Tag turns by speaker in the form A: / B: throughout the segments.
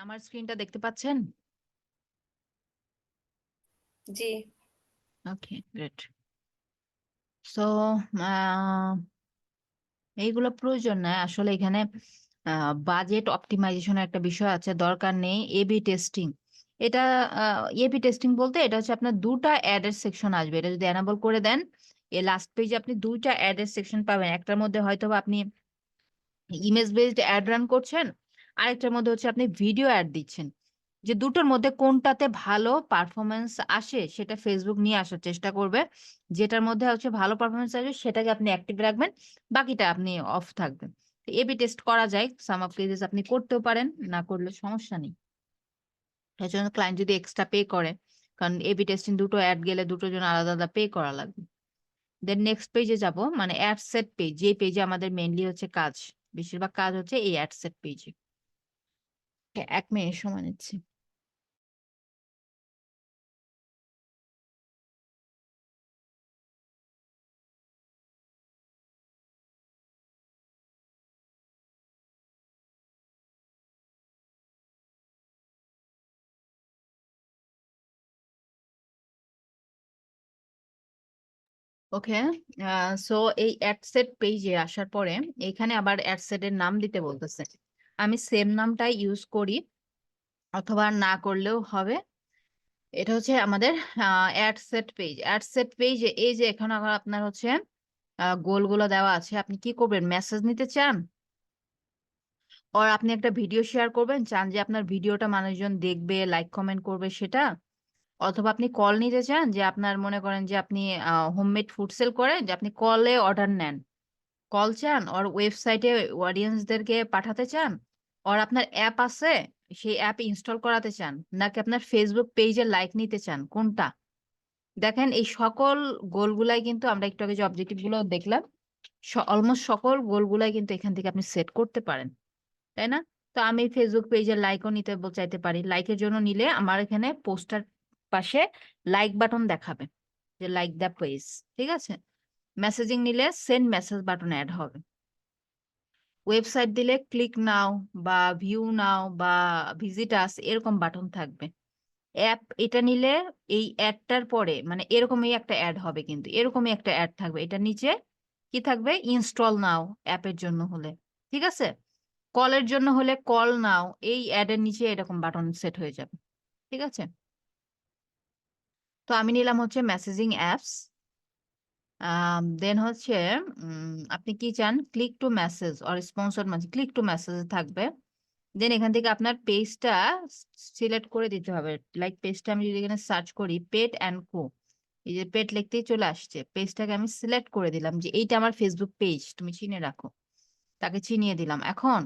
A: আমার স্ক্রিনটা দেখতে পাচ্ছেন?
B: জি।
A: ওকে, গ্রেট। সো এইগুলো প্রয়োজন নাই আসলে। এখানে বাজেট অপটিমাইজেশনের একটা বিষয় আছে, দরকার নেই এবি টেস্টিং। এটা এবি টেস্টিং বলতে এটা হচ্ছে আপনার দুটা অ্যাডের সেকশন আসবে। এটা যদি এনাবল করে দেন, এই লাস্ট পেজে আপনি দুইটা অ্যাডের সেকশন পাবেন। একটার মধ্যে হয়তো বা আপনি ইমেজ বেসড অ্যাড রান করছেন, আরেকটার মধ্যে হচ্ছে আপনি ভিডিও অ্যাড দিচ্ছেন। যে দুটোর মধ্যে কোনটাতে ভালো পারফরমেন্স আসে সেটা ফেসবুক নিয়ে আসার চেষ্টা করবে। যেটার মধ্যে হচ্ছে ভালো পারফরমেন্স আসবে সেটাকে আপনি অ্যাক্টিভ রাখবেন, বাকিটা আপনি অফ থাকবেন। এবি টেস্ট করা যায়, সাম অফ কেসেস আপনি করতেও পারেন, না করলে সমস্যা নেই। এর জন্য ক্লায়েন্ট যদি এক্সট্রা পে করে, কারণ এবি টেস্টিং দুটো অ্যাড গেলে দুটোর জন্য আলাদা আলাদা পে করা লাগবে। দেন নেক্সট পেজে যাব, মানে অ্যাড সেট পেজ, যে পেজে আমাদের মেইনলি হচ্ছে কাজ, বেশিরভাগ কাজ হচ্ছে এই অ্যাড সেট পেজে। 1 মিনিট সময় নিচ্ছি। ওকে, সো এই অ্যাডসেট পেজে আসার পরে এখানে আবার অ্যাডসেটের নাম দিতে বলতেছে। আমি সেম নামটাই ইউজ করি, অথবা না করলেও হবে। এটা হচ্ছে আমাদের অ্যাডসেট পেজ। অ্যাডসেট পেজ এই যে এখানে আবার আপনার হচ্ছে গোলগুলো দেওয়া আছে। আপনি কি করবেন? মেসেজ নিতে চান, আর আপনি একটা ভিডিও শেয়ার করবেন, চান যে আপনার ভিডিওটা মানুষজন দেখবে, লাইক কমেন্ট করবে সেটা, অথবা আপনি কল নিতে চান, যে আপনার মনে করেন যে আপনি হোমমেড ফুড সেল করেন, যে আপনি কলে অর্ডার নেন, কল চান, ওর ওয়েবসাইটে অডিয়েন্সদেরকে পাঠাতে চান, ওর আপনার অ্যাপ আছে সেই অ্যাপ ইনস্টল করাতে চান, নাকি আপনার ফেসবুক পেজে লাইক নিতে চান, কোনটা? দেখেন এই সকল গোলগুলাই কিন্তু আমরা একটু আগে যে অবজেক্টিভ গুলো দেখলাম, অলমোস্ট সকল গোলগুলাই কিন্তু এখান থেকে আপনি সেট করতে পারেন, তাই না? তো আমি ফেসবুক পেজের লাইকও নিতে চাইতে পারি। লাইকের জন্য নিলে আমার এখানে পোস্টার পাশে লাইক বাটন দেখাবে, যে লাইক দ্য পেজ, ঠিক আছে। মেসেজিং নিলে সেন্ড মেসেজ বাটন অ্যাড হবে। ওয়েবসাইট দিলে ক্লিক নাও বা ভিউ নাও বা ভিজিট আস এরকম বাটন থাকবে। অ্যাপ এটা নিলে এই অ্যাডটার পরে মানে এরকমই একটা অ্যাড হবে, কিন্তু এরকমই একটা অ্যাড থাকবে, এটা নিচে কি থাকবে? ইনস্টল নাও অ্যাপের জন্য হলে, ঠিক আছে। কলের জন্য হলে কল নাও, এই অ্যাডের নিচে এরকম বাটন সেট হয়ে যাবে, ঠিক আছে। তো আমি নিলাম হচ্ছে মেসেজিং অ্যাপস। দেন হচ্ছে আপনি কি চান? Click to message or sponsor message, click to message থাকবে। দেন এখান থেকে আপনার পেজটা সিলেক্ট করে দিতে হবে। লাইক পেজটা আমি যদি এখানে সার্চ করি পেট অ্যান্ড কো, এই যে পেট লিখতেই চলে আসছে। পেজটাকে আমি সিলেক্ট করে দিলাম যে এইটা আমার ফেসবুক পেজ, তুমি চিনে রাখো, তাকে চিনিয়ে দিলাম। এখন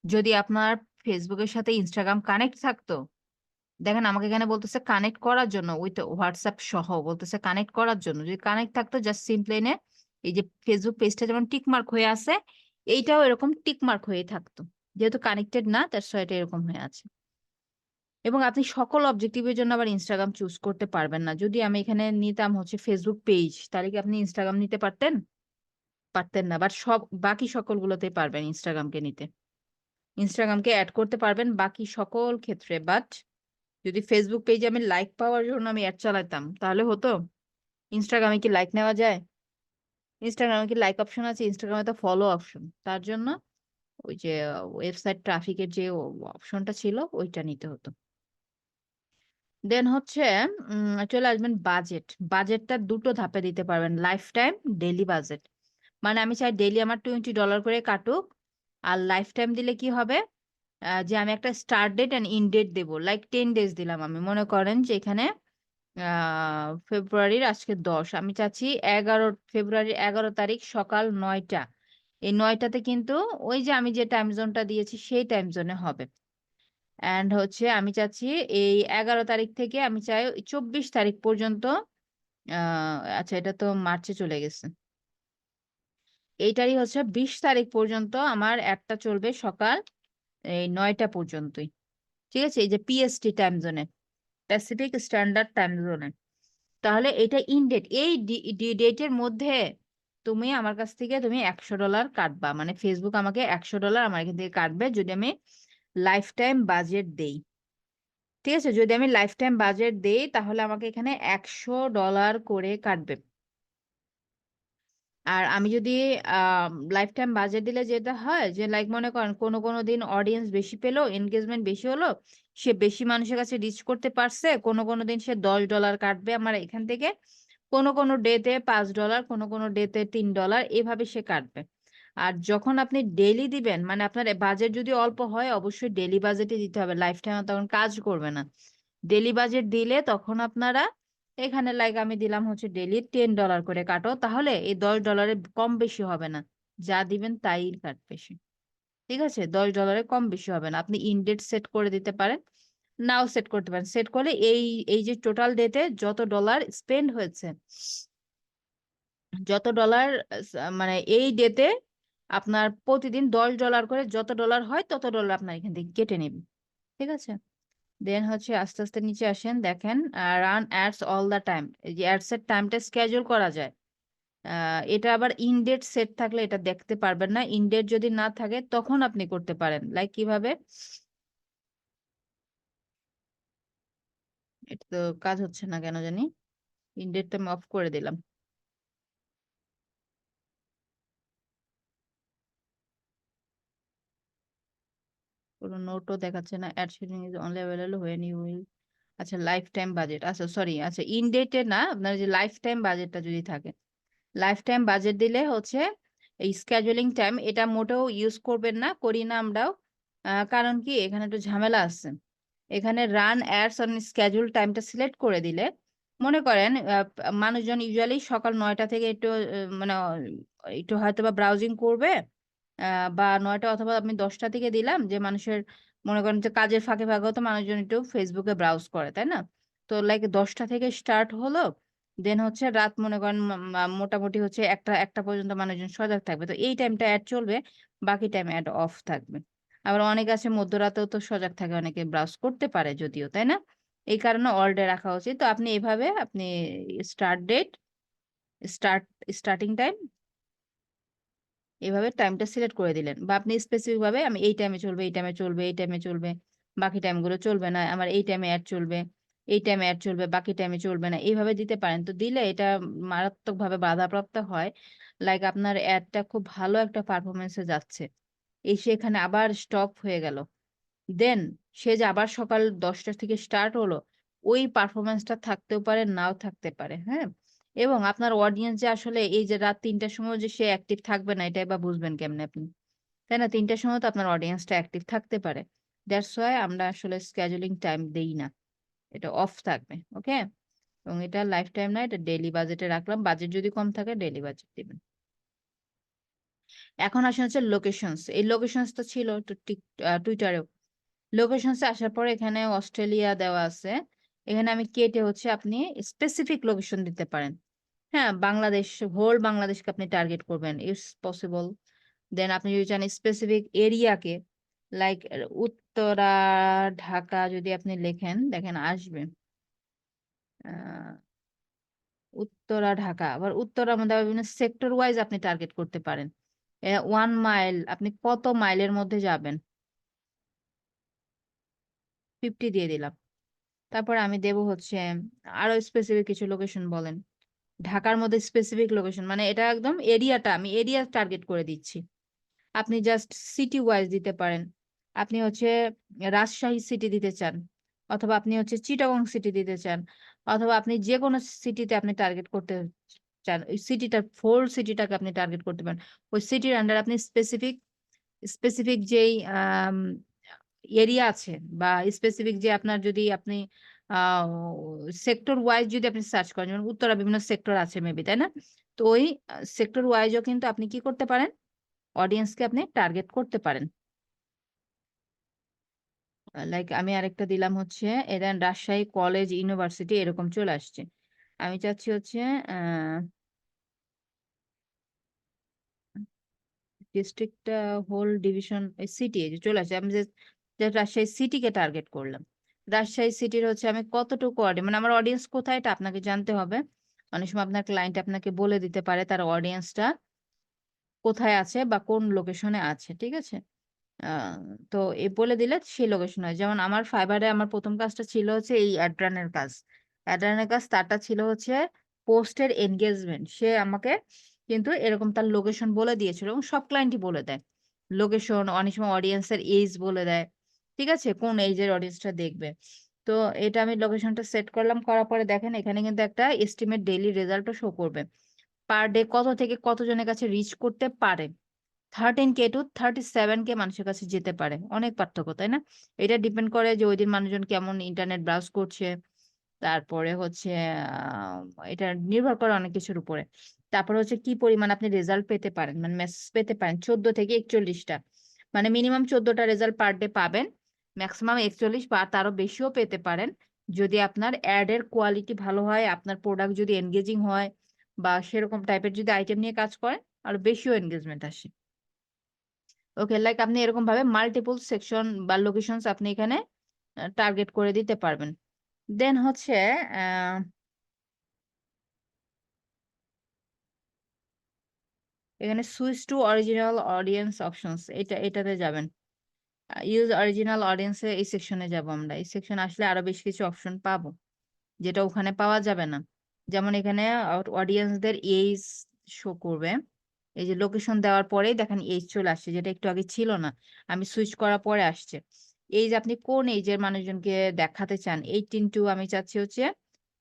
A: যদি আপনার ফেসবুকের সাথে ইনস্টাগ্রাম কানেক্ট থাকতো, দেখেন আমাকে এখানে বলতেছে কানেক্ট করার জন্য, উইথ হোয়াটসঅ্যাপ সহ বলতেছে কানেক্ট করার জন্য। যদি কানেক্ট থাকতো জাস্ট সিম্পলি এনে এই যে ফেসবুক পেজটা যেমন টিক মার্ক হয়ে আছে, এইটাও এরকম টিক মার্ক হয়ে থাকতো। যেহেতু কানেক্টেড না, তার সাথে এটা এরকম হয়ে আছে। এবং আপনি সকল অবজেক্টিভের জন্য আবার ইনস্টাগ্রাম চুজ করতে পারবেন না। যদি আমি এখানে নিতাম হচ্ছে ফেসবুক পেজ, তাহলে কি আপনি ইনস্টাগ্রাম নিতে পারতেন? পারতেন না। বাট সব বাকি সকলগুলোতেই পারবেন ইনস্টাগ্রামকে নিতে, ইনস্টাগ্রামকে অ্যাড করতে পারবেন বাকি সকল ক্ষেত্রে। বাট যদি ফেসবুক পেজে আমি লাইক পাওয়ার জন্য আমি অ্যাড চালাতাম তাহলে হতো? ইনস্টাগ্রামে কি লাইক নেওয়া যায়? ইনস্টাগ্রামে কি লাইক অপশন আছে? ইনস্টাগ্রামে তো ফলো অপশন। তার জন্য ওই যে ওয়েবসাইট ট্রাফিকের যে অপশনটা ছিল ওইটা নিতে হতো। দেন হচ্ছে চলে আসবেন বাজেট। বাজেটটা দুটো ধাপে দিতে পারবেন, লাইফ টাইম, ডেইলি বাজেট। মানে আমি চাই ডেইলি আমার $20 করে কাটুক। আর লাইফ টাইম দিলে কি হবে? যে আমি একটা start date and end date দেবো, লাইক 10 ডেজ দিলাম। আমি মনে করেন যে এখানে ফেব্রুয়ারির আজকে 10, আমি চাচ্ছি ফেব্রুয়ারির 11 তারিখ সকাল 9টা। এই 9টাতে কিন্তু ওই যে আমি যে টাইম জোনটা দিয়েছি সেই টাইম জোনে হবে। অ্যান্ড হচ্ছে আমি চাচ্ছি এই 11 তারিখ থেকে আমি চাই 24 তারিখ পর্যন্ত। আচ্ছা, এটা তো মার্চে চলে গেছে। এইটারই হচ্ছে 20 তারিখ পর্যন্ত আমার অ্যাডটা চলবে সকাল এই 9টা পর্যন্তই, ঠিক আছে। এই যে পিএসটি টাইম জোনে, প্যাসিফিক স্ট্যান্ডার্ড টাইম জোনে। তাহলে এটা ইনডেট, এই ডেটের মধ্যে তুমি আমার কাছ থেকে তুমি $100 কাটবা, মানে ফেসবুক আমাকে $100 আমার এখান থেকে কাটবে যদি আমি লাইফ টাইম বাজেট দেই, ঠিক আছে, যদি আমি লাইফ টাইম বাজেট দেই তাহলে আমাকে এখানে $100 করে কাটবে। আর আমি যদি লাইফ টাইম বাজেট দিলে যেটা হয় যে লাইক মনে করেন কোনো দিন অডিয়েন্স বেশি পেলো, এনগেজমেন্ট বেশি হলো, সে বেশি মানুষের কাছে রিচ করতে পারছে, কোনো দিন সে $10 কাটবে আমার এখান থেকে, কোনো ডেতে $5, কোনো ডেতে $3, এভাবে সে কাটবে। আর যখন আপনি ডেইলি দিবেন, মানে আপনার বাজেট যদি অল্প হয় অবশ্যই ডেইলি বাজেটই দিতে হবে, লাইফ টাইম তখন কাজ করবে না। ডেইলি বাজেট দিলে তখন আপনারা এখানে লাইক আমি দিলাম হচ্ছে ডেইলি $10 করে কাটো, তাহলে এই $10 কম বেশি হবে না, যা দিবেন তাই কাটবে সে। ঠিক আছে, $10 কম বেশি হবে না। আপনি ইনডেট সেট করে দিতে পারেন, নাও সেট করতে পারেন। সেট করলে এই যে টোটাল ডেটে যত ডলার স্পেন্ড হয়েছে, যত ডলার মানে এই ডেতে আপনার প্রতিদিন $10 করে যত ডলার হয় তত ডলার আপনার এখান থেকে কেটে নেবে। ঠিক আছে, দেন হচ্ছে আস্তে আস্তে নিচে আসেন, দেখেন run ads all the time, এই যে অ্যাডস এর টাইমটা স্কেজুল করা যায়। এটা আবার ইনডেট সেট থাকলে এটা দেখতে পারবেন না, ইনডেট যদি না থাকে তখন আপনি করতে পারেন। লাইক কিভাবে, এটা তো কাজ হচ্ছে না কেন জানি, ইনডেটটা আমি অফ করে দিলাম। কোনো নোটও দেখাচ্ছে না, ad shooting is only available when you will. আচ্ছা লাইফ টাইম বাজেট, আচ্ছা সরি, আচ্ছা ইনডেটে না, আপনার যে লাইফ টাইম বাজেটটা যদি থাকে, লাইফ টাইম বাজেট দিলে হচ্ছে এই স্কেজুয়ালিং টাইম এটা মোটেও ইউজ করবেন না, করি না আমরাও। কারণ কি এখানে একটু ঝামেলা আছে। এখানে রান অ্যাডস অন স্কেজুল টাইমটা সিলেক্ট করে দিলে মনে করেন মানুষজন ইউজুয়ালি সকাল 9টা থেকে একটু মানে একটু হয়তো বা ব্রাউজিং করবে, বা 9টা অথবা আমি 10টা থেকে দিলাম, যে মানুষের মনে করেন যে কাজের ফাঁকে ফাঁকেও তো মানুষজন একটু ফেসবুকে ব্রাউজ করে, তাই না? তো লাইক 10টা থেকে স্টার্ট হলো, দেন হচ্ছে রাত মনে করেন মোটামুটি হচ্ছে একটা পর্যন্ত মানুষজন সজাগ থাকবে, তো এই টাইমটা অ্যাড চলবে, বাকি টাইম অ্যাড অফ থাকবে। আবার অনেক আছে মধ্যরাতেও তো সজাগ থাকে, অনেকে ব্রাউজ করতে পারে যদিও, তাই না? এই কারণে অল ডে রাখা উচিত। তো আপনি এভাবে আপনি start date, start starting time, এভাবে টাইমটা সিলেক্ট করে দিলেন, বা আপনি স্পেসিফিক ভাবে আমি এই টাইমে চলবে, এই টাইমে চলবে, এই টাইমে চলবে, বাকি টাইমগুলো চলবে না, আমার এই টাইমে অ্যাড চলবে, এই টাইমে অ্যাড চলবে, বাকি টাইমে চলবে না, এইভাবে দিতে পারেন। তো দিলে এটা মারাত্মকভাবে বাধাপ্রাপ্ত হয়, লাইক আপনার অ্যাডটা খুব ভালো একটা পারফরমেন্সে যাচ্ছে, এই সেখানে আবার স্টপ হয়ে গেল, দেন সে যে আবার সকাল 10টা থেকে স্টার্ট হলো, ওই পারফরমেন্সটা থাকতেও পারে, নাও থাকতে পারে। হ্যাঁ, এবং আপনার অডিয়েন্স যে আসলে এই যে রাত 3টার সময় যে সে অ্যাক্টিভ থাকবে না, এটাই বা বুঝবেন কেমনে আপনি, তাই না? 3টার সময় তো আপনার অডিয়েন্সটা অ্যাক্টিভ থাকতে পারে। দ্যাটস ওয়াই আমরা আসলে স্কেজুলিং টাইম দেই না, এটা অফ থাকবে। ওকে, এবং এটা লাইফ টাইম না, এটা ডেইলি বাজেটে রাখলাম, বাজেট যদি কম থাকে ডেইলি বাজেট দিবেন। এখন আসেন হচ্ছে লোকেশনস, এই লোকেশনস তো ছিল তো টুইটারেও। লোকেশনসে আসার পরে এখানে অস্ট্রেলিয়া দেওয়া আছে, এখানে আমি কেটে হচ্ছে আপনি স্পেসিফিক লোকেশন দিতে পারেন। হ্যাঁ, বাংলাদেশ, হোল বাংলাদেশকে আপনি টার্গেট করবেন, ইটস পসিবল। দেন আপনি যদি চান স্পেসিফিক এরিয়াকে, লাইক উত্তরা ঢাকা যদি আপনি লেখেন, দেখেন আসবে আহ, উত্তরা ঢাকা। আবার উত্তরার মধ্যে আবার বিভিন্ন সেক্টর ওয়াইজ আপনি টার্গেট করতে পারেন। 1 মাইল, আপনি কত মাইলের মধ্যে যাবেন, 50 দিয়ে দিলাম। তারপর আমি দেব হচ্ছে আরো স্পেসিফিক কিছু লোকেশন বলেন, ঢাকার মধ্যে স্পেসিফিক লোকেশন, মানে এটা একদম এরিয়াটা আমি এরিয়া টার্গেট করে দিচ্ছি। আপনি জাস্ট সিটি ওয়াইজ দিতে পারেন, আপনি হচ্ছে রাজশাহী সিটি দিতে চান, অথবা আপনি হচ্ছে চিটাগং সিটি দিতে চান, অথবা আপনি যে কোনো সিটিতে আপনি টার্গেট করতে চান, ওই সিটিটা ফোর সিটিটাকে আপনি টার্গেট করতে পারেন। ওই সিটির আন্ডার আপনি স্পেসিফিক স্পেসিফিক যেই এরিয়া আছে, বা স্পেসিফিক যে আপনার যদি আপনি সেক্টর ওয়াইজ যদি আপনি সার্চ করেন, যেমন উত্তরা বিভিন্ন সেক্টর আছে মেবি, তাই না? তো ওই সেক্টর ওয়াইজও কিন্তু আপনি কি করতে পারেন, অডিয়েন্সকে আপনি টার্গেট করতে পারেন। লাইক আমি আরেকটা দিলাম হচ্ছে এটা রাজশাহী কলেজ ইউনিভার্সিটি, এরকম চলে আসছে। আমি চাচ্ছি হচ্ছে ডিস্ট্রিক্টটা হোল ডিভিশন সিটি চলে আসছে, আমি যে রাজশাহী সিটিকে টার্গেট করলাম। রাজশাহী সিটির হচ্ছে আমি কতটুকু অডিয়েন্স, মানে আমার অডিয়েন্স কোথায় এটা আপনাকে জানতে হবে। অনেক সময় আপনার ক্লায়েন্ট আপনাকে বলে দিতে পারে তার অডিয়েন্সটা কোথায় আছে বা কোন লোকেশনে আছে, ঠিক আছে? আহ, তো এ বলে দিলে সেই লোকেশন হয়। যেমন আমার ফাইবারে আমার প্রথম কাজটা ছিল হচ্ছে এই অ্যাডরানের কাজ। অ্যাডরানের কাজ তারটা ছিল হচ্ছে পোস্টের এনগেজমেন্ট। সে আমাকে কিন্তু এরকম তার লোকেশন বলে দিয়েছিল, এবং সব ক্লায়েন্টই বলে দেয় লোকেশন, অনেক সময় অডিয়েন্সের এজ বলে দেয়, ঠিক আছে, কোন এজের অডিয়েন্সটা দেখবে। তো এটা আমি লোকেশনটা সেট করলাম, করার পরে দেখেন এখানে কিন্তু একটা এস্টিমেট ডেইলি রেজাল্টও শো করবে। পার ডে কত থেকে কতজনের কাছে রিচ করতে পারে। 13K টু 37K মানুষের কাছে যেতে পারে, অনেক পার্থক্য, তাই না? এটা ডিপেন্ড করে যে ওই দিন মানুষজন কেমন ইন্টারনেট ব্রাউজ করছে, তারপরে হচ্ছে আহ, এটা নির্ভর করে অনেক কিছুর উপরে। তারপরে হচ্ছে কি পরিমাণ আপনি রেজাল্ট পেতে পারেন, মানে মেসেজ পেতে পারেন 14 থেকে 41টা, মানে মিনিমাম 14টা রেজাল্ট পার ডে পাবেন, ম্যাক্সিমাম 41 বা তারও বেশিও পেতে পারেন, যদি আপনার অ্যাড এর কোয়ালিটি ভালো হয়, আপনার প্রোডাক্ট যদি এনগেজিং হয়, বা সেরকম টাইপের যদি আইটেম নিয়ে কাজ করেন, আরো বেশিও এনগেজমেন্ট আসে। ওকে, লাইক আপনি এরকম ভাবে মাল্টিপল সেকশন বা লোকেশনস আপনি এখানে টার্গেট করে দিতে পারবেন। দেন হচ্ছে আহ, এখানে switch to original audience options, এটাতে যাবেন। ইউজ অরিজিনাল অডিয়েন্সে এই সেকশনে যাব আমরা। এই সেকশনে আসলে আরো বেশ কিছু অপশন পাবো যেটা ওখানে পাওয়া যাবে না। যেমন এখানে অডিয়েন্সদের এজ শো করবে। এই যে লোকেশন দেওয়ার পরেই দেখেন এজ চলে আসছে, যেটা একটু আগে ছিল না, আমি সুইচ করার পরে আসছে। এই যে আপনি কোন এজের মানুষজনকে দেখাতে চান, 18 টু আমি চাচ্ছি হচ্ছে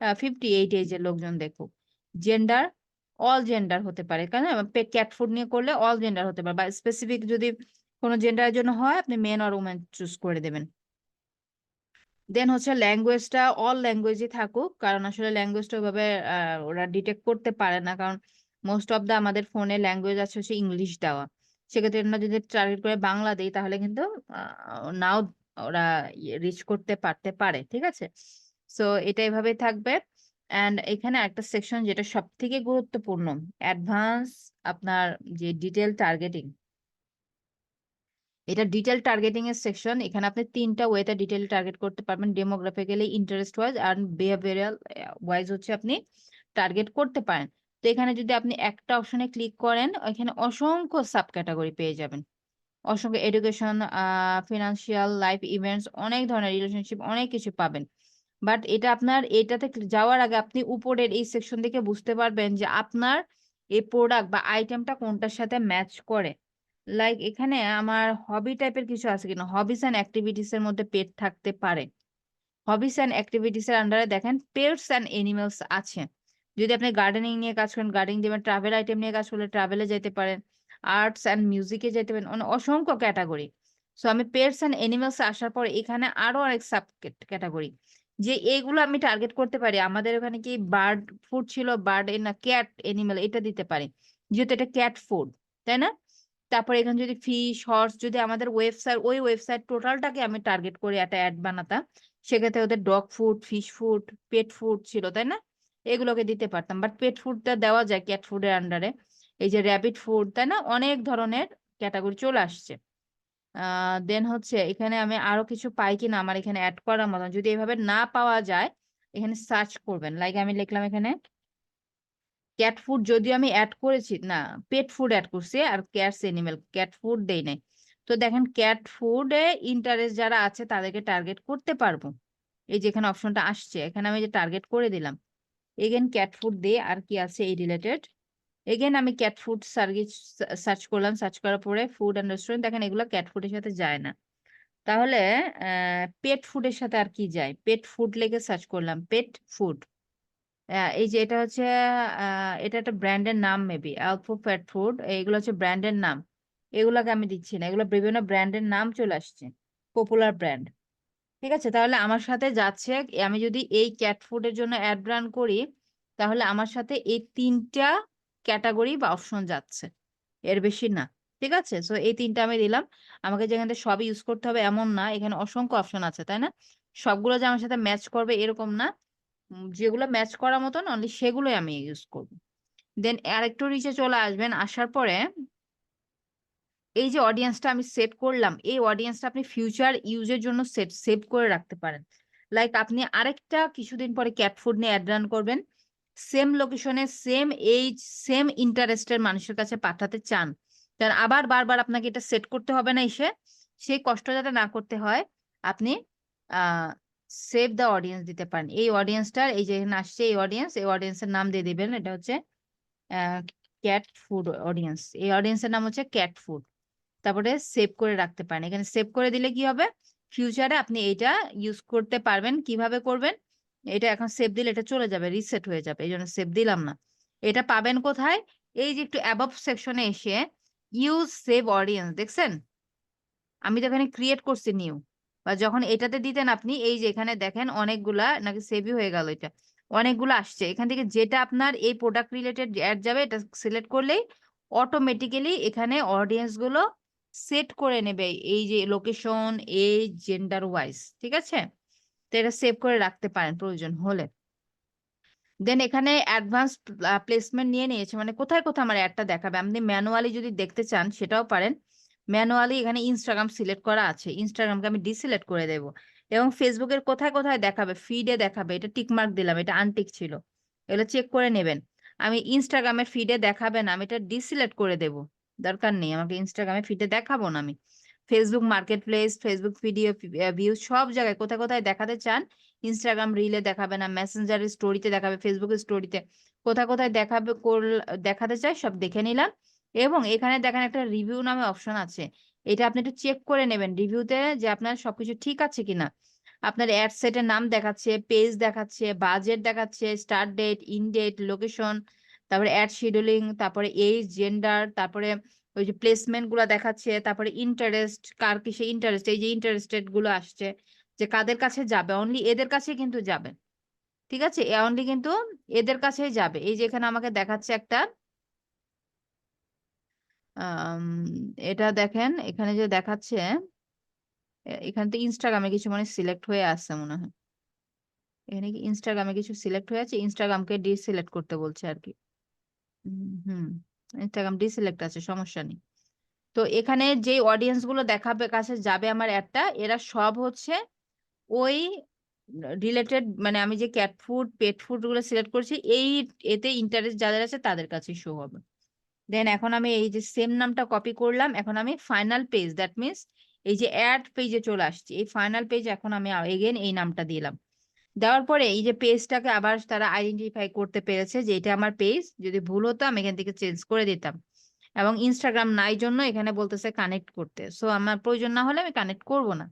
A: 58 এজের লোকজন দেখুক। জেন্ডার, অল জেন্ডার হতে পারে, কেন ক্যাট ফুড নিয়ে করলে অল জেন্ডার হতে পারে, বা স্পেসিফিক যদি কোনো জেন্ডারের জন্য হয় আপনি মেন আর উমেন চুজ করে দেবেন। দেন হচ্ছে ল্যাঙ্গুয়েজটা অল ল্যাঙ্গুয়েজই থাকুক, কারণ আসলে ল্যাঙ্গুয়েজটা ওইভাবে ওরা ডিটেক্ট করতে পারে না, কারণ মোস্ট অফ দা আমাদের ফোনে ল্যাঙ্গুয়েজ আছে হচ্ছে ইংলিশ দেওয়া। সেক্ষেত্রে আমরা যদি টার্গেট করে বাংলা দিই তাহলে কিন্তু নাও ওরা রিচ করতে পারতে পারে, ঠিক আছে। সো এটা এভাবেই থাকবে। অ্যান্ড এখানে একটা সেকশন যেটা সব থেকে গুরুত্বপূর্ণ, অ্যাডভান্স আপনার যে ডিটেল টার্গেটিং। এটা ডিটেল টার্গেটিং এর সেকশন। এখানে আপনি তিনটা ওয়েতে ডিটেল টার্গেট করতে পারবেন, ডেমোগ্রাফিক্যালি, ইন্টারেস্ট ওয়াইজ আর বিহেভিয়ারাল ওয়াইজ হচ্ছে আপনি টার্গেট করতে পারেন। তো এখানে যদি আপনি একটা অপশনে ক্লিক করেন, এখানে অসংখ্য সাব ক্যাটাগরি পেয়ে যাবেন, অসংখ্য এডুকেশন, ফিনান্সিয়াল, লাইফ ইভেন্টস, অনেক ধরনের রিলেশনশিপ, অনেক কিছু পাবেন। বাট এটা আপনার এটাতে যাওয়ার আগে আপনি উপরের এই সেকশন থেকে বুঝতে পারবেন যে আপনার এই প্রোডাক্ট বা আইটেমটা কোনটার সাথে ম্যাচ করে। লাইক এখানে আমার হবি টাইপের কিছু আছে কিনা, হবিস অ্যান্ড অ্যাক্টিভিটিস এর মধ্যে পেট থাকতে পারে। হবিস অ্যান্ড অ্যাক্টিভিটিস এর আন্ডারে দেখেন পেটস অ্যান্ড এনিমেলস আছে। যদি আপনি গার্ডেনিং নিয়ে কাজ করেন গার্ডেনিং দিবেন, ট্রাভেল আইটেম নিয়ে কাজ করলে ট্রাভেলে যেতে পারেন, আর্টস অ্যান্ড মিউজিকে যেতে পারেন, অসংখ্য ক্যাটাগরি। সো আমি পেটস অ্যান্ড এনিমেলস আসার পর এখানে আরো অনেক সাব ক্যাটাগরি, যে এইগুলো আমি টার্গেট করতে পারি। আমাদের ওখানে কি বার্ড ফুড ছিল, বার্ড না ক্যাট এনিমেল, এটা দিতে পারি যেহেতু এটা ক্যাট ফুড, তাই না? তারপর এখানে যদি ফিশ হর্স, যদি আমাদের ওয়েবসাইট ওই ওয়েবসাইট টোটালটাকে আমি টার্গেট করে একটা অ্যাড বানাতাম, সেক্ষেত্রে ওদের dog food, fish food, pet food ছিল, তাই না? এগুলোকে দিতে পারতাম, বাট পেট ফুডটা দেওয়া যায় ক্যাট ফুডের আন্ডারে। এই যে র্যাবিট ফুড, তাই না, অনেক ধরনের ক্যাটাগরি চলে আসছে। দেন হচ্ছে এখানে আমি আরো কিছু পাই কিনা আমার এখানে অ্যাড করার মতন, যদি এভাবে না পাওয়া যায় এখানে সার্চ করবেন। লাইক আমি লিখলাম এখানে ক্যাট ফুড, যদিও আমি অ্যাড করেছি না, পেট ফুড অ্যাড করছি আর ক্যাটস এনিমেল, ক্যাট ফুড দেই নাই। তো দেখেন ক্যাট ফুডে ইন্টারেস্ট যারা আছে তাদেরকে টার্গেট করতে পারবো। এই যে এখানে অপশনটা আসছে, এখানে আমি যে টার্গেট করে দিলাম, এগেন ক্যাট ফুড দিয়ে আর কি আছে এই রিলেটেড। এগেন আমি ক্যাট ফুড সার্চ করলাম, সার্চ করার পরে ফুড অ্যান্ড রেস্টুরেন্ট, দেখেন এগুলো ক্যাট ফুডের সাথে যায় না। তাহলে পেট ফুডের সাথে আর কি যায়, পেট ফুড লেগে সার্চ করলাম, পেট ফুড। এই যে এটা হচ্ছে এটা একটা ব্র্যান্ডের নাম, মেবি অ্যালফো পেট ফুড, এগুলো হচ্ছে ব্র্যান্ডের নাম। এগুলোকে আমি দিচ্ছি না, এগুলো বিভিন্ন ব্র্যান্ডের নাম চলে আসছে, পপুলার ব্র্যান্ড, ঠিক আছে। তাহলে আমার সাথে যাচ্ছে, আমি যদি এই ক্যাট ফুডের জন্য অ্যাড রান করি তাহলে আমার সাথে এই তিনটা ক্যাটাগরি বা অপশন যাচ্ছে, এর বেশি না, ঠিক আছে। সো এই তিনটা আমি দিলাম। আমাকে যেখান থেকে সবই ইউজ করতে হবে এমন না, এখানে অসংখ্য অপশন আছে, তাই না? সবগুলো যে আমার সাথে ম্যাচ করবে এরকম না, যেগুলো ম্যাচ করার মতন অনলি সেগুলোই আমি ইউজ করব। দেন আরেকটু নিচে চলে আসবেন, আসার পরে এই যে অডিয়েন্সটা আমি সেট করলাম, এই অডিয়েন্সটা আপনি ফিউচার ইউজের জন্য সেভ করে রাখতে পারেন। লাইক আপনি আরেকটা কিছুদিন পরে ক্যাট ফুড নিয়ে অ্যাড রান করবেন, সেম লোকেশনে সেম এইজ সেম ইন্টারেস্টের মানুষের কাছে পাঠাতে চান, তার আবার বারবার আপনাকে এটা সেট করতে হবে না, এসে সেই কষ্ট যাতে না করতে হয়, আপনি সেভ দ্য অডিয়েন্স দিতে পারেন। এই অডিয়েন্সটার এই যে এখানে আসছে এই অডিয়েন্সের নাম দিয়ে দিবেন। এটা হচ্ছে ক্যাট ফুড অডিয়েন্স। এই অডিয়েন্সের নাম হচ্ছে ক্যাট ফুড। তারপরে সেভ করে রাখতে পারেন। এখানে সেভ করে দিলে কি হবে, ফিউচারে আপনি এইটা ইউজ করতে পারবেন। কিভাবে করবেন, এটা এখন সেভ দিলে এটা চলে যাবে, রিসেট হয়ে যাবে, এই জন্য সেভ দিলাম না। এটা পাবেন কোথায়, এই যে একটু অ্যাবভ সেকশনে এসে ইউজ সেভ অডিয়েন্স দেখছেন, আমি তো এখানে ক্রিয়েট করছি নিউ, বা যখন এটাতে দিতেন আপনি এই যে এখানে দেখেন অনেকগুলা নাকি সেভই হয়ে গেল, এটা অনেকগুলো আসছে। এখান থেকে যেটা আপনার এই প্রোডাক্ট রিলেটেড অ্যাড যাবে এটা সিলেক্ট করলেই অটোমেটিক্যালি এখানে অডিয়েন্স গুলো সেট করে নেবে, এই যে লোকেশন, এজ, জেন্ডার ওয়াইজ। ঠিক আছে, তো এটা সেভ করে রাখতে পারেন প্রয়োজন হলে। দেন এখানে অ্যাডভান্স প্লেসমেন্ট নিয়ে নিয়েছে, মানে কোথায় কোথায় আমার অ্যাডটা দেখাবে। আপনি ম্যানুয়ালি যদি দেখতে চান সেটাও পারেন। ম্যানুয়ালি এখানে ইনস্টাগ্রাম সিলেক্ট করা আছে, ইনস্টাগ্রামকে আমি ডিসিলেক্ট করে দেব। এবং ফেসবুকের কোথায় কোথায় দেখাবে, ফিডে দেখাবে, এটা টিক মার্ক দিলাম, এটা আনটিক ছিল, এগুলো চেক করে নেবেন। আমি ইনস্টাগ্রামের ফিডে দেখাবে না, আমি এটা ডিসিলেক্ট করে দেব, দরকার নেই আমাকে ইনস্টাগ্রামে ফিডে দেখাবো না আমি। Facebook market place, Facebook video view, সব জায়গায় কোথায় কোথায় দেখাতে চান, ইনস্টাগ্রাম রিলে দেখাবে না, মেসেঞ্জারের স্টোরিতে দেখাবে, ফেসবুকের স্টোরিতে কোথায় কোথায় দেখাবে, দেখাতে চাই সব দেখে নিলাম। এবং এখানে দেখেন একটা রিভিউ নামে অপশন আছে, এটা আপনি একটু চেক করে নেবেন রিভিউতে যে আপনার সবকিছু ঠিক আছে কিনা। আপনার অ্যাড সেটের নাম দেখাচ্ছে, পেজ দেখাচ্ছে, বাজেট দেখাচ্ছে, start date, end date, location, তারপরে অ্যাড শিডিউলিং, তারপরে এজ, জেন্ডার, তারপরে ওই যে প্লেসমেন্ট গুলো দেখাচ্ছে, তারপরে ইন্টারেস্ট, কার কিসে ইন্টারেস্ট, এই যে ইন্টারেস্টেড গুলো আসছে, যে কাদের কাছে যাবে, অনলি এদের কাছে কিন্তু যাবে। ঠিক আছে, অনলি কিন্তু এদের কাছেই যাবে। এই যে এখানে আমাকে দেখাচ্ছে একটা আম, এটা দেখেন এখানে যে দেখাচ্ছে, এখানে তো ইনস্টাগ্রামে কিছু মানে সিলেক্ট হয়ে আসছে মনে হয়, এখানে কি ইনস্টাগ্রামে কিছু সিলেক্ট হয়ে আছে, ইনস্টাগ্রামকে ডিসিলেক্ট করতে বলছে আর কি। হুম, ইনস্টাগ্রাম ডিসিলেক্ট আছে, সমস্যা নেই। তো এখানে যে অডিয়েন্স গুলো দেখাবে কাছে যাবে আমার একটা, এরা সব হচ্ছে ওই রিলেটেড, মানে আমি যে ক্যাট ফুড, পেট ফুড গুলো সিলেক্ট করছি, এই এতে ইন্টারেস্ট যাদের আছে তাদের কাছে শো হবে। দেন এখন আমি এই যে সেম নামটা কপি করলাম, এখন আমি ফাইনাল পেজ, দ্যাট মিনস এই যে অ্যাড পেজে চলে আসছি, এই ফাইনাল পেজ এখন আমি এগেন এই নামটা দিলাম। দেওয়ার পরে এই যে পেজটাকে আবার তারা আইডেন্টিফাই করতে পেরেছে যে এটা আমার পেজ, যদি ভুল হতো আমি এখান থেকে চেঞ্জ করে দিতাম। এবং ইনস্টাগ্রাম নাই জন্য এখানে বলতেছে কানেক্ট করতে, সো আমার প্রয়োজন না হলে আমি কানেক্ট করব না।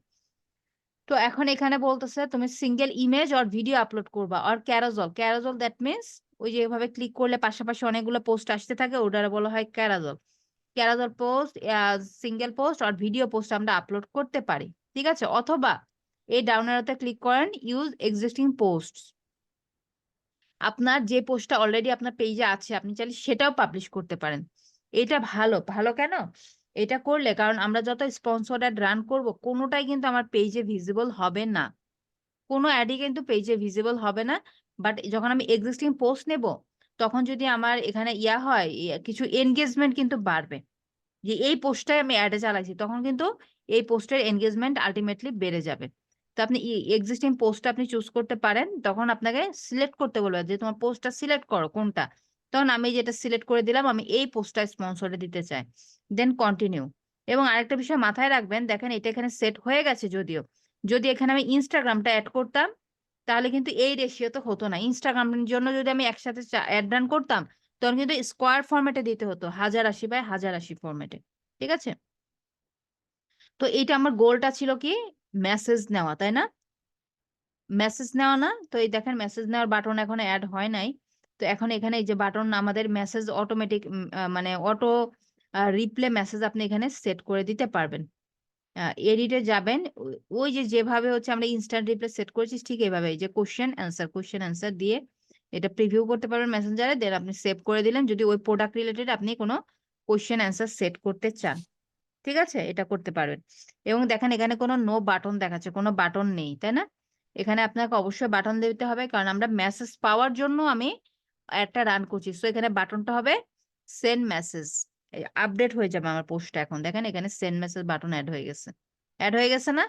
A: তো এখন এখানে বলতেছে তুমি সিঙ্গেল ইমেজ আর ভিডিও আপলোড করবা, আর ক্যারাজল, ক্যারাজল দ্যাট মিনস ওই যে এভাবে ক্লিক করলে পাশাপাশি অনেকগুলো পোস্ট আসতে থাকে, ওটারে বলা হয় ক্যারাজল। ক্যারাজল পোস্ট, সিঙ্গেল পোস্ট আর ভিডিও পোস্ট আমরা আপলোড করতে পারি। ঠিক আছে, অথবা এই ডাউন অ্যারোতে ক্লিক করেন, ইউজ এক্সিস্টিং পোস্ট, আপনার যে পোস্টটা অলরেডি আপনার পেজে আছে আপনি চাইলে সেটাও পাবলিশ করতে পারেন। এটা ভালো, ভালো কেন, এটা করলে কারণ আমরা যত স্পন্সর অ্যাড রান করব কোনোটাই কিন্তু আমার পেজে ভিজিবল হবে না, কোনো অ্যাডই কিন্তু পেজে ভিজিবল হবে না। বাট যখন আমি এক্সিস্টিং পোস্ট নেব, তখন যদি আমার এখানে হয় কিছু এনগেজমেন্ট কিন্তু বাড়বে, যে এই পোস্টটাই আমি অ্যাডে চালাইছি, তখন কিন্তু এই পোস্টের এনগেজমেন্ট আলটিমেটলি বেড়ে যাবে। তো আপনি এক্সিস্টিং পোস্টটা আপনি চুজ করতে পারেন, তখন আপনাকে সিলেক্ট করতে বলবে যে তোমার পোস্টটা সিলেক্ট করো কোনটা, তখন আমি যেটা সিলেক্ট করে দিলাম আমি এই পোস্টটা স্পন্সরে দিতে চাই, দেন কন্টিনিউ। এবং আরেকটা বিষয় মাথায় রাখবেন, দেখেন এটা এখানে সেট হয়ে গেছে, যদিও যদি এখানে আমি ইনস্টাগ্রামটা অ্যাড করতাম তাহলে কিন্তু এই রেশিও তো হতো না। ইনস্টাগ্রামের জন্য যদি আমি একসাথে অ্যাড রান করতাম তখন কিন্তু স্কোয়ার ফরম্যাটে দিতে হতো, 1080 বাই 1080 ফরম্যাটে। ঠিক আছে, তো এইটা আমার গোলটা ছিল কি, মেসেজ নেওয়া, তাই না, মেসেজ নেওয়া না। তো এই দেখেন মেসেজ নেওয়ার বাটন এখন অ্যাড হয় নাই। তো এখন এখানে এই যে বাটন, আমাদের মেসেজ অটোমেটিক, মানে অটো রিপ্লে মেসেজ আপনি এখানে সেট করে দিতে পারবেন। এডিটে যাবেন, ওই যে যেভাবে হচ্ছে আমরা ইনস্ট্যান্ট রিপ্লে সেট করেছি ঠিক এইভাবে, এই যে কোশ্চেন অ্যান্সার দিয়ে এটা প্রিভিউ করতে পারবেন মেসেঞ্জারে, দেন আপনি সেভ করে দিলেন যদি ওই প্রোডাক্ট রিলেটেড আপনি কোনো কোশ্চেন অ্যান্সার সেট করতে চান। ঠিক আছে, এটা করতে পারবেন। এবং দেখেন এখানে কোনো নো বাটন দেখাচ্ছে, কোনো বাটন নেই, তাই না, এখানে আপনাকে অবশ্যই বাটন দিতে হবে কারণ আমরা মেসেজ পাওয়ার জন্য আমি একটা রান করছি। সো এখানে বাটনটা হবে সেন্ড মেসেজ, আপডেট হয়ে যাবে আমার পোস্টটা। এখন দেখেন এখানে সেন্ড মেসেজ বাটন অ্যাড হয়ে গেছে, অ্যাড হয়ে গেছে না,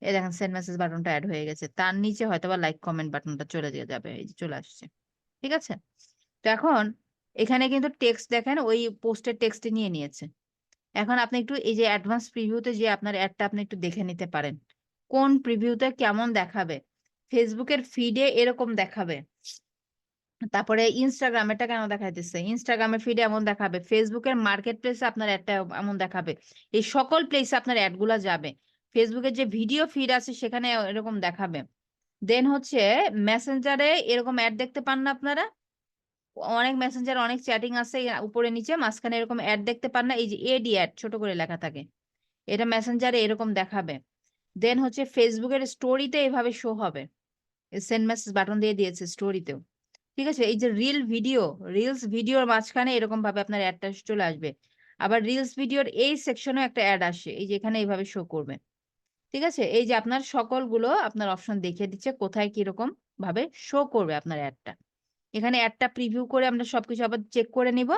A: এই দেখেন সেন্ড মেসেজ বাটনটা অ্যাড হয়ে গেছে, তার নিচে হয়তো বা লাইক কমেন্ট বাটনটা চলে যাবে, এই যে চলে আসছে। ঠিক আছে, তো এখন এখানে কিন্তু টেক্সট দেখেন ওই পোস্টের টেক্সট নিয়ে নিয়েছে, এখন আপনি একটু এই যে অ্যাডভান্স প্রিভিউতে যে আপনার অ্যাডটা আপনি একটু দেখে নিতে পারেন। কোন প্রিভিউতে কেমন দেখাবে? ফেসবুকের ফিডে এরকম দেখাবে। তারপরে ইনস্টাগ্রামেরটা কেন দেখাইতেছে? ইনস্টাগ্রামের ফিডে এমন দেখাবে। ফেসবুকের মার্কেট প্লেসে আপনার অ্যাডটা এমন দেখাবে। এই সকল প্লেসে আপনার অ্যাড গুলা যাবে। ফেসবুকের যে ভিডিও ফিড আছে সেখানে এরকম দেখাবে। দেন হচ্ছে মেসেঞ্জারে এরকম অ্যাড দেখতে পান না আপনারা? অনেক মেসেঞ্জার অনেক চ্যাটিং আছে উপরে নিচে মাঝখানে এরকম অ্যাড দেখতে পান না? এই যে এডি অ্যাড ছোট করে লেখা থাকে। এটা মেসেঞ্জারে এরকম দেখাবে। দেন হচ্ছে ফেসবুকের স্টোরিতে এভাবে শো হবে। সেন্ড মেসেজ বাটন দিয়ে দিয়েছে স্টোরিতেও। ঠিক আছে? এই যে রিলস ভিডিওর মাঝখানে এরকম ভাবে আপনার অ্যাডটা চলে আসবে। আবার রিলস ভিডিওর এই সেকশনেও একটা অ্যাড আসে। এই যে এখানে এইভাবে শো করবে। ঠিক আছে? এই যে আপনার সকলগুলো আপনার অপশন দেখিয়ে দিচ্ছে কোথায় কিরকম ভাবে শো করবে আপনার অ্যাডটা। এখানে অ্যাডটা প্রিভিউ করে আমরা সবকিছু আবার চেক করে নিব।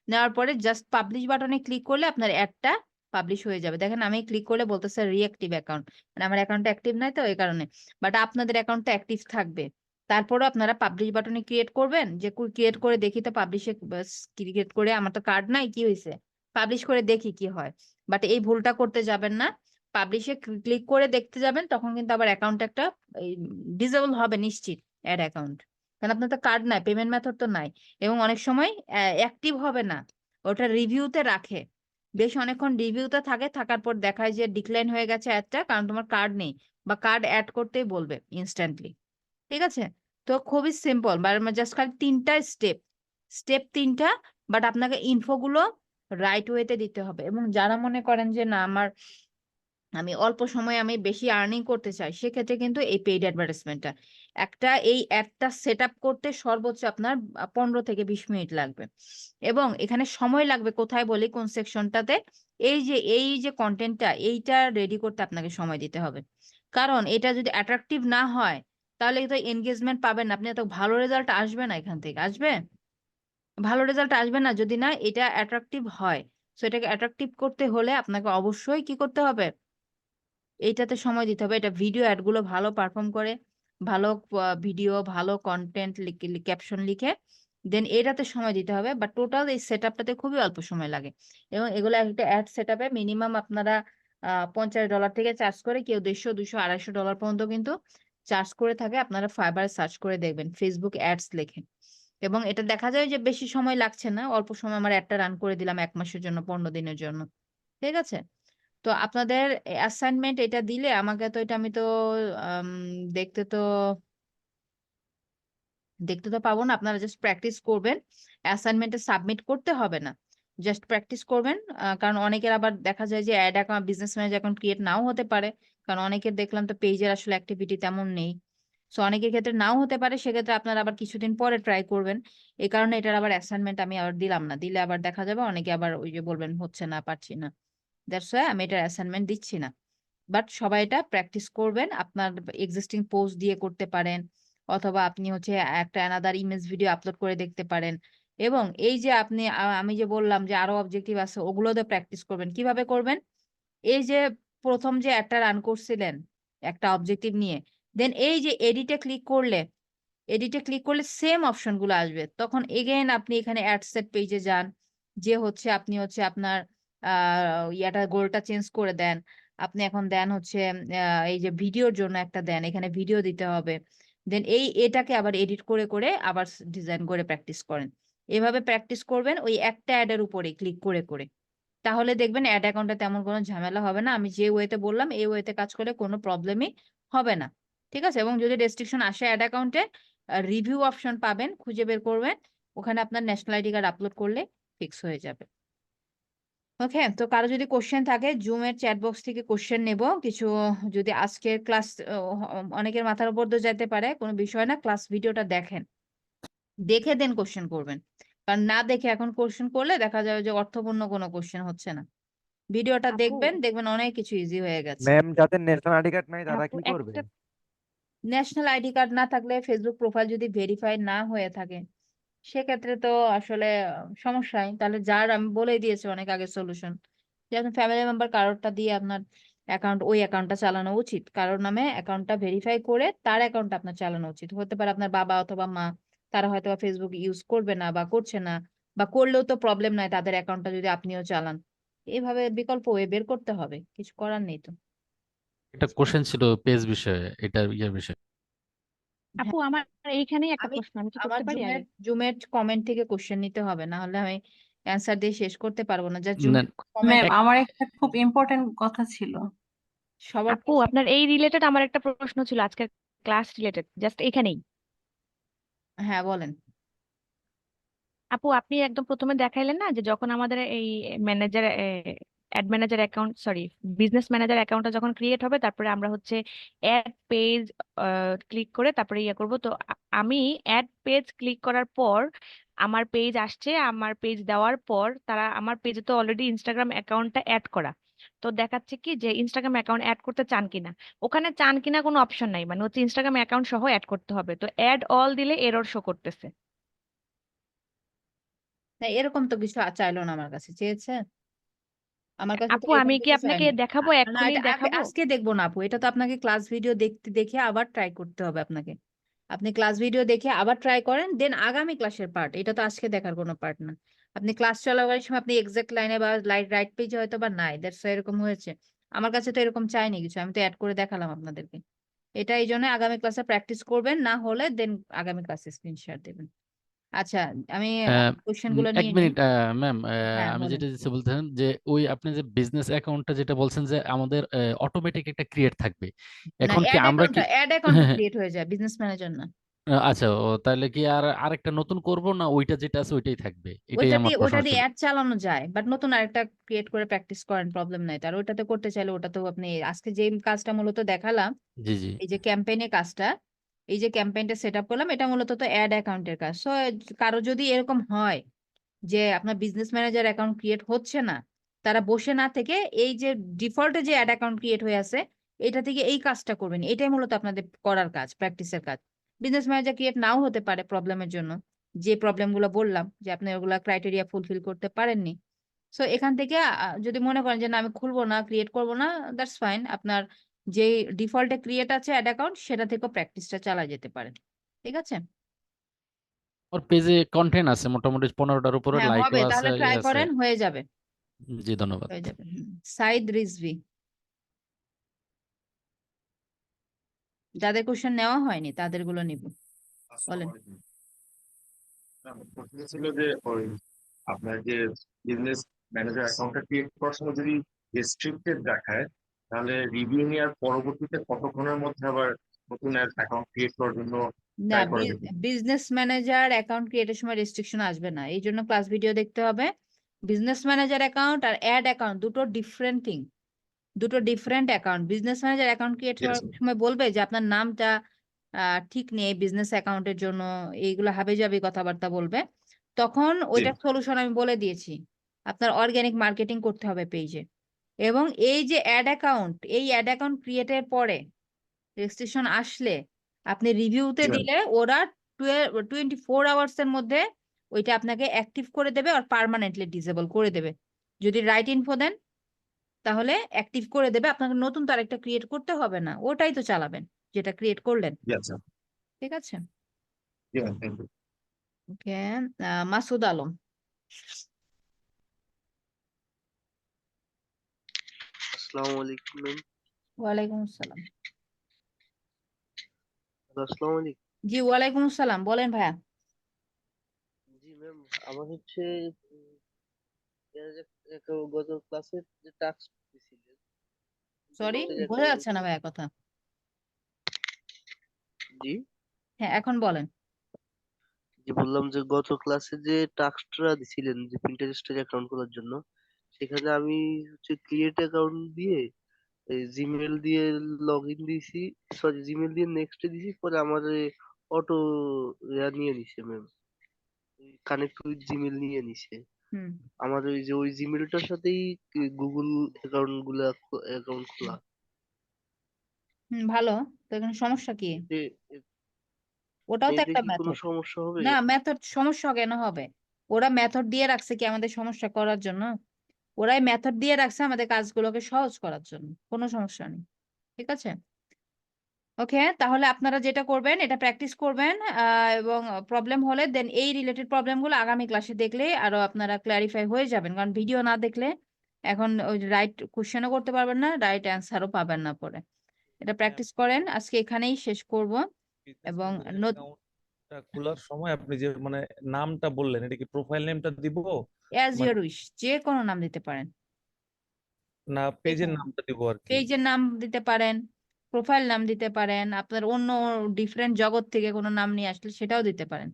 A: নেওয়ার পরে জাস্ট পাবলিশ বাটনে ক্লিক করলে আপনার অ্যাডটা পাবলিশ হয়ে যাবে। দেখেন আমি ক্লিক করলে বলতেছে রিঅ্যাক্টিভ অ্যাকাউন্ট। মানে আমার অ্যাকাউন্টটা অ্যাক্টিভ নাই তো এই কারণে। বাট আপনাদের অ্যাকাউন্টটা অ্যাক্টিভ থাকবে। তারপরেও আপনারা পাবলিশ বাটনে ক্রিয়েট করবেন। যে ক্রিয়েট করে দেখি তো পাবলিশে ক্রিয়েট করে আমার তো কার্ড নাই কি হইছে? পাবলিশ করে দেখি কি হয়। বাট এই ভুলটা করতে যাবেন না। পাবলিশে ক্লিক করে দেখতে যাবেন তখন কিন্তু আবার অ্যাকাউন্ট একটা ডিসেবল হবে নিশ্চিত অ্যাড অ্যাকাউন্ট। কারণ আপনার তো কার্ড নাই, পেমেন্ট মেথড তো নাই। এবং অনেক সময় অ্যাক্টিভ হবে না। ওটা রিভিউতে রাখে। বেশ অনেকক্ষণ রিভিউতে থাকে, থাকার পর দেখায় যে ডিক্লাইন হয়ে গেছে অ্যাডটা কারণ তোমার কার্ড নেই বা কার্ড অ্যাড করতেই বলবে ইনস্ট্যান্টলি। ঠিক আছে? তো খুবই সিম্পল জাস্ট খালি ৩টা স্টেপ। স্টেপ ৩টা বাট আপনাকে ইনফো গুলো রাইট ওয়েতে দিতে হবে। এবং যারা মনে করেন যে না আমি অল্প সময়ে আমি বেশি আর্নিং করতে চাই সেক্ষেত্রে কিন্তু এই পেইড অ্যাডভার্টাইজমেন্টটা একটা এই অ্যাপটা সেট আপ করতে সর্বোচ্চ আপনার 15 থেকে 20 মিনিট লাগবে এবং এখানে সময় লাগবে কোথায় বলি কোন সেকশনটাতে এই যে কন্টেন্টটা এইটা রেডি করতে আপনাকে সময় দিতে হবে কারণ এটা যদি অ্যাট্রাকটিভ না হয় তাহলে তো এনগেজমেন্ট পাবেন না আপনি এত ভালো রেজাল্ট আসবে না এখান থেকে আসবে ভালো রেজাল্ট আসবে না যদি না এটা অ্যাট্রাকটিভ হয় সো এটাকে অ্যাট্রাকটিভ করতে হলে আপনাকে অবশ্যই কি করতে হবে এইটাতে সময় দিতে হবে। এটা ভিডিও অ্যাড গুলো ভালো পারফর্ম করে। ভালো ভিডিও, ভালো কনটেন্ট ক্যাপশন লিখে দেন এটাতে সময় দিতে হবে। বাট টোটাল এই সেটআপটাতে খুবই অল্প সময় লাগে। এবং এগুলো একটা অ্যাড সেটআপে মিনিমাম আপনারা $50 থেকে চার্জ করে কেউ 150, 200, $250 পর্যন্ত কিন্তু চার্জ করে থাকে। আপনারা ফাইবারে সার্চ করে দেখবেন ফেসবুক অ্যাডস লেখে। এবং এটা দেখা যায় যে বেশি সময় লাগছে না। অল্প সময় আমার অ্যাডটা রান করে দিলাম ১ মাসের জন্য 15 দিনের জন্য। ঠিক আছে? তো আপনাদের অ্যাসাইনমেন্ট এটা দিলে আমাকে তো এটা আমি তো আম, দেখতে তো দেখতে তো পাবো না আপনারা জাস্ট প্র্যাকটিস করবেন অ্যাসাইনমেন্টে সাবমিট করতে হবে না জাস্ট প্র্যাকটিস করবেন কারণ অনেকের আবার দেখা যায় যে ad account business manager account create নাও হতে পারে কারণ অনেকের দেখলাম তো পেজের আসলে অ্যাক্টিভিটি তেমন নেই সো অনেকের ক্ষেত্রে নাও হতে পারে সেক্ষেত্রে আপনারা আবার কিছুদিন পরে ট্রাই করবেন এই কারণে এটার আবার অ্যাসাইনমেন্ট আমি আবার দিলাম না দিলে আবার দেখা যাবে অনেকে আবার ওই যে বলবেন হচ্ছে না পারছি না দ্যাটস ওয়াই আমি এটার অ্যাসাইনমেন্ট দিচ্ছি না বাট সবাই এটা প্র্যাকটিস করবেন আপনার এক্সিস্টিং পোস্ট দিয়ে করতে পারেন অথবা আপনি হচ্ছে একটা অ্যানাদার ইমেজ ভিডিও আপলোড করে দেখতে পারেন এবং এই যে আপনি আমি যে বললাম যে আরো অবজেক্টিভ আছে ওগুলোতে প্র্যাকটিস করবেন কিভাবে করবেন এই যে প্রথম যে একটা রান করছিলেন একটা অবজেক্টিভ নিয়ে দেন এই যে এডিটে ক্লিক করলে সেম অপশন গুলো আসবে তখন এগেইন আপনি এখানে অ্যাড সেট পেজে যান যে হচ্ছে আপনি হচ্ছে আপনার ইয়াটা গোলটা চেঞ্জ করে দেন আপনি এখন দেন হচ্ছে এই যে ভিডিওর জন্য একটা দেন এখানে ভিডিও দিতে হবে দেন এটাকে আবার এডিট করে করে আবার ডিজাইন করে প্র্যাকটিস করেন এভাবে প্র্যাকটিস করবেন ওই একটা অ্যাডের উপরে ক্লিক করে করে তাহলে দেখবেন অ্যাড অ্যাকাউন্টে তেমন কোনো ঝামেলা হবে না আমি যে ওয়েতে বললাম এই ওয়েতে কাজ করলে কোনো প্রবলেমই হবে না ঠিক আছে এবং যদি রেস্ট্রিকশন আসে অ্যাড অ্যাকাউন্টে রিভিউ অপশন পাবেন খুঁজে বের করবেন ওখানে আপনার ন্যাশনাল আইডি কার্ড আপলোড করলে ফিক্স হয়ে যাবে ওকে তো কারো যদি কোশ্চেন থাকে জুমের চ্যাট বক্স থেকে কোশ্চেন নেব কিছু যদি আজকের ক্লাস অনেকের মাথার উপর দিয়ে যেতে পারে কোনো বিষয় না ক্লাস ভিডিওটা দেখেন দেখে দেন কোশ্চেন করবেন কারণ না দেখে এখন কোশ্চেন করলে দেখা যাবে যে অর্থপূর্ণ কোনো কোশ্চেন হচ্ছে না ভিডিওটা
B: আপু
A: দেখবেন দেখবেন অনেক কিছু ইজি হয়ে গেছে
C: ম্যাম যাদের ন্যাশনাল আইডি কার্ড নাই তারা
B: আপু
C: কি করবে?
B: একটা
A: ন্যাশনাল আইডি কার্ড না থাকলে ফেসবুক প্রোফাইল যদি ভেরিফাই না হয়ে থাকে সেক্ষেত্রে তো আসলে সমস্যাই তাহলে যার আমি বলেই দিয়েছি অনেক আগে সলিউশন যে আপনার ফ্যামিলি মেম্বার কারোরটা দিয়ে আপনার অ্যাকাউন্ট ওই অ্যাকাউন্টটা চালানো উচিত কারোর নামে অ্যাকাউন্টটা ভেরিফাই করে তার অ্যাকাউন্টটা আপনার চালানো উচিত হতে পারে আপনার বাবা অথবা মা তারা হয়তো ফেসবুক ইউজ করবে না বা করছে না বা করলেও তো প্রবলেম নাই তাদের অ্যাকাউন্টটা যদি আপনিও চালান এইভাবে বিকল্প ওয়ে বের করতে হবে, কিছু করার নেই তো।
B: একটা কোশ্চেন ছিল পেজ বিষয়ে, এটা ইয়ের বিষয়ে।
D: আপু আমার এইখানেই একটা
A: আমি
D: প্রশ্ন, আমি কি
A: আমার
D: করতে পারি আগে?
A: জুমের কমেন্ট থেকে কোশ্চেন নিতে হবে, না হলে আমি অ্যান্সার দিয়ে শেষ করতে পারবো না। যা
B: না,
A: জুমের কমেন্ট
E: ম্যাম আমার একটা খুব ইম্পর্টেন্ট কথা ছিল।
A: সবার
D: আপু আপনার এই রিলেটেড আমার একটা প্রশ্ন ছিল, আজকের ক্লাস রিলেটেড, জাস্ট এখানেই।
A: হ্যাঁ বলেন।
D: আপু আপনি একদম প্রথমে দেখাইলেন না যে যখন আমাদের এই manager add manager account, sorry, business manager অ্যাকাউন্টটা যখন ক্রিয়েট হবে, তারপরে আমরা হচ্ছে অ্যাড পেজ ক্লিক করে তারপরে ইয়ে করব। তো আমি অ্যাড পেজ ক্লিক করার পর আমার পেজ আসছে, আমার পেজ দেওয়ার পর তারা আমার পেজে তো অলরেডি ইনস্টাগ্রাম অ্যাকাউন্টটা অ্যাড করা, তো দেখাচ্ছে কি যে ইনস্টাগ্রাম অ্যাকাউন্ট অ্যাড করতে চান কিনা। ওখানে চান কিনা কোনো অপশন নাই, মানে হচ্ছে ইনস্টাগ্রাম অ্যাকাউন্ট সহ অ্যাড করতে হবে, তো অ্যাড অল দিলে এরর শো করতেছে।
A: না এরকম তো কিছু চাইলো না আমার কাছে, চেয়েছে? আমার কাছে তো
D: আপু
A: এরকম
D: আমি কি
A: কিছু
D: আপনাকে
A: চাইনি।
D: দেখাবো,
A: না
D: এক্ষুনি
A: এটা
D: দেখাবো?
A: আজকে দেখবো না আপু, এটা তো আপনাকে ক্লাস ভিডিও দেখতে দেখে আবার ট্রাই করতে হবে আপনাকে। আপনি ক্লাস ভিডিও দেখে আবার ট্রাই করেন, দেন আগামী ক্লাসের পার্ট, এটা তো আজকে দেখার কোনো পার্ট না। আপনি ক্লাস চলাকালীন সময় আপনি এক্সাক্ট লাইনে বা রাইট পেজে হয়তো বা নাই, দ্যাটস এরকম হয়েছে। আমার কাছে তো এরকম চাইনি কিছু, আমি তো অ্যাড করে দেখালাম আপনাদেরকে। এটা এই জন্য আগামী ক্লাসে প্র্যাকটিস করবেন, না হলে দেন আগামী ক্লাসে স্ক্রিনশট দেবেন। আচ্ছা, আমি কোশ্চেন গুলো
B: এক
A: নিয়ে নিই।
B: মিনিট ম্যাম,
A: হ্যাঁ
B: আমি
A: বলেন।
B: যেটা বলতেন যে ওই আপনি যে বিজনেস অ্যাকাউন্টটা যেটা বলছেন যে আমাদের অটোমেটিক একটা ক্রিয়েট থাকবে,
A: না
B: এখন কি আমরা কি
A: অ্যাড অ্যাকাউন্ট
B: হ্যাঁ, হ্যাঁ,
A: ক্রিয়েট হয়ে যায়, বিজনেস ম্যানেজার না।
B: আচ্ছা, ও তাহলে কি আর আরেকটা নতুন করব, না ওইটা যেটা আছে ওইটাই থাকবে? এটাই আমার প্রশ্ন
A: ওটা দিয়ে
B: ছিল।
A: অ্যাড চালানো যায়, বাট নতুন আরেকটা ক্রিয়েট করে প্র্যাকটিস করেন, প্রবলেম নাই তার। ওটাতে করতে চাইলে ওটা তো আপনি আজকে যে কাজটা মূলত দেখালাম,
B: জি জি।
A: এই যে ক্যাম্পেইনের কাজটা, এই যে ক্যাম্পেইনটা সেট আপ করলাম, এটা মূলত তো অ্যাড অ্যাকাউন্টের কাজ। সো কারো যদি এরকম হয় যে আপনার বিজনেস ম্যানেজার অ্যাকাউন্ট ক্রিয়েট হচ্ছে না, তারা বসে না থেকে এই যে ডিফল্টে যে অ্যাড অ্যাকাউন্ট ক্রিয়েট হয়ে আছে, এটা থেকে এই কাজটা করবেন। এটাই মূলত আপনাদের করার কাজ, প্র্যাকটিসের কাজ। বিজনেস ম্যানেজার ক্রিয়েট নাও হতে পারে প্রবলেমের জন্য, যে প্রবলেমগুলো বললাম যে আপনি ওগুলা ক্রাইটেরিয়া ফুলফিল করতে পারেননি। সো এখান থেকে যদি মনে করেন যে না আমি খুলবো না, ক্রিয়েট করবো না, দ্যাটস ফাইন। আপনার যে ডিফল্টে ক্রিয়েট আছে অ্যাড অ্যাকাউন্ট, সেটা থেকেও প্র্যাকটিসটা চালা যেতে পারে। ঠিক আছে?
B: ওর পেজে কন্টেন্ট আছে মোটামুটি 15টার উপরে,
A: হ্যাঁ
B: লাইকও
A: হবে,
B: আছে,
A: তাহলে ট্রাই
B: আছে।
A: করেন, হয়ে যাবে।
B: জি ধন্যবাদ।
A: হয়ে যাবে। সাইদ রিজভি, যাদের কোশ্চেন নেওয়া হয়নি তাদের গুলো নিব। বলেন।
F: প্রশ্ন ছিল যে ওই আপনার যে বিজনেস ম্যানেজার অ্যাকাউন্টটা ক্রিয়েট করার সময় যদি রেস্ট্রিক্টেড দেখায়, তাহলে রিভিউ নেওয়ার পরবর্তীতে কতক্ষণের মধ্যে আবার নতুন অ্যাকাউন্ট ক্রিয়েট করার জন্য
A: না,
F: ট্রাই করা যেতে
A: বিজনেস ম্যানেজার অ্যাকাউন্ট ক্রিয়েটের সময় রেস্ট্রিকশন আসবে না, এই জন্য ক্লাস ভিডিও দেখতে হবে। বিজনেস ম্যানেজার অ্যাকাউন্ট আর অ্যাড অ্যাকাউন্ট দুটো ডিফারেন্ট থিং, দুটো different account. Business manager account create
F: Yes,
A: করার সময় বলবে যে আপনার নামটা ঠিক নেই বিজনেস অ্যাকাউন্টের জন্য, এইগুলো হাবিজাবি কথাবার্তা বলবে। তখন
F: জি
A: ওইটার সলিউশন আমি বলে দিয়েছি, আপনার অর্গানিক মার্কেটিং করতে হবে পেজে। এবং এই যে অ্যাড অ্যাকাউন্ট, এই অ্যাড অ্যাকাউন্ট ক্রিয়েটের পরে রেজিস্ট্রেশন আসলে আপনি রিভিউতে
F: জি ম্যাম।
A: দিলে ওরা 24 আওয়ার্স এর মধ্যে ওইটা আপনাকে অ্যাক্টিভ করে দেবে আর পার্মানেন্টলি ডিসেবল করে দেবে। যদি রাইট ইনফো দেন তাহলে অ্যাক্টিভ করে দেবে, আপনাকে নতুন তো আরেকটা ক্রিয়েট করতে হবে না, ওটাই তো চালাবেন যেটা ক্রিয়েট করলেন।
F: জি আচ্ছা।
A: ঠিক আছে?
F: জি ম্যাম, থ্যাংক ইউ।
A: ওকে। মাসুদ আলম।
G: আসসালামু আলাইকুম ম্যাম।
A: ওয়ালাইকুম আসসালাম।
G: আসসালামু আলাইকুম।
A: জি ওয়ালাইকুম আসসালাম, বলেন ভাইয়া।
G: জি ম্যাম, আমার হচ্ছে গত ক্লাসে যে টাস্ক দিছিলেন,
A: সরি,
G: বিজনেসের
A: বোঝা
G: অ্যাকাউন্ট।
A: যাচ্ছে না ভাইয়া কথা।
G: জি
A: হ্যাঁ এখন বলেন।
G: জি বললাম যে গত ক্লাসে যে টাস্কটা দিছিলেন যে পিন্টারেস্টের অ্যাকাউন্ট খোলার জন্য, সেখানে আমি হচ্ছে ক্রিয়েট অ্যাকাউন্ট দিয়ে জিমেল দিয়ে লগ ইন দিয়েছি, সরি জিমেল দিয়ে নেক্সট দিয়েছি, পরে আমার অটো নিয়ে নিছে ম্যাম, কানেক্ট উইথ জিমেল নিয়ে নিছে।
A: হুম
G: আমার ওই যে ওই জিমেলটার সাথেই গুগল অ্যাকাউন্ট খোলা।
A: হুম ভালো, তো এখানে সমস্যা কি?
G: এতে
A: ওটাও তো
G: এতে
A: একটা
G: কি কোনো
A: মেথড।
G: সমস্যা হবে?
A: না মেথড সমস্যা কেন হবে? ওরা মেথড দিয়ে রাখছে কি আমাদের সমস্যা করার জন্য? ওরাই মেথড দিয়ে রাখছে আমাদের কাজগুলোকে সহজ করার জন্য, কোনো সমস্যা নেই। ঠিক আছে? ওকে, তাহলে আপনারা যেটা করবেন এটা প্র্যাকটিস করবেন, এবং প্রবলেম হলে দেন এই রিলেটেড প্রবলেমগুলো আগামী ক্লাসে দেখলে আরো আপনারা ক্ল্যারিফাই হয়ে যাবেন, কারণ ভিডিও না দেখলে এখন ওই রাইট কোশ্চেনও করতে পারবেন না, রাইট অ্যান্সারও পাবেন না পরে। এটা প্র্যাকটিস করেন। আজকে এখানেই শেষ করব
H: বিজনেস
A: এবং
H: ম্যানেজার অ্যাকাউন্টটা খোলার সময় আপনি যে মানে নামটা বললেন, এটা কি প্রোফাইল নেমটা দিব
A: অ্যাজ
H: মানে
A: ইউর উইশ, যে কোনো নাম দিতে পারেন।
H: না পেজের নামটা দিব আর কি?
A: পেজের নাম দিতে পারেন, প্রোফাইল নাম দিতে পারেন, আপনার অন্য ডিফারেন্ট জগৎ থেকে কোনো নাম নিয়ে আসলে সেটাও দিতে পারেন,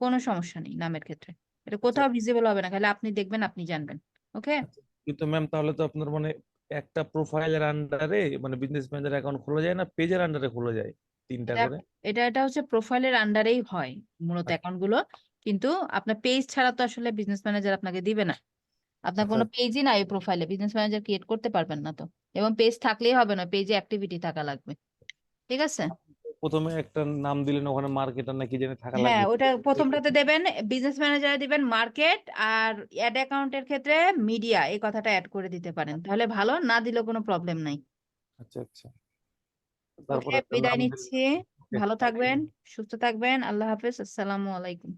A: কোনো সমস্যা নেই নামের ক্ষেত্রে। এটা
H: আচ্ছা
A: কোথাও ভিজিবল হবে না, খালি আপনি দেখবেন, আপনি জানবেন। ওকে,
H: আচ্ছা। কিন্তু ম্যাম তাহলে তো আপনার মানে একটা প্রোফাইলের আন্ডারে মানে বিজনেস ম্যানেজার অ্যাকাউন্ট খোলা যায় না, পেজের আন্ডারে খোলা যায় তিনটা
A: এটা
H: করে?
A: এটা হচ্ছে প্রোফাইলের আন্ডারেই হয় মূলত
H: আচ্ছা
A: অ্যাকাউন্ট গুলো, কিন্তু আপনার পেজ ছাড়া তো আসলে বিজনেস ম্যানেজার আপনাকে দিবে না। আপনার
H: আচ্ছা
A: কোনো পেজই নাই প্রোফাইলে, বিজনেস ম্যানেজার ক্রিয়েট করতে পারবেন না তো। এবং পেজ থাকলেই হবে না, পেজে অ্যাক্টিভিটি থাকা লাগবে। ঠিক আছে,
H: প্রথমে একটা নাম দিলেন ওখানে মার্কেটার নাকি জানি থাকা
A: হ্যাঁ
H: লাগবে।
A: ওটা প্রথমটাতে দেবেন, বিজনেস ম্যানেজারে দিবেন মার্কেট, আর অ্যাড অ্যাকাউন্টের ক্ষেত্রে মিডিয়া, এই কথাটা অ্যাড করে দিতে পারেন, তাহলে ভালো, না দিলেও কোনো প্রবলেম নাই।
H: আচ্ছা আচ্ছা,
A: ওকে,
H: তারপরে একটা
A: বিদায়
H: নাম দিলেন।
A: নিচ্ছি।
H: ওকে,
A: ভালো
H: থ্যাংক ইউ।
A: থাকবেন, সুস্থ থাকবেন, আল্লাহ হাফেজ, আসসালামু আলাইকুম।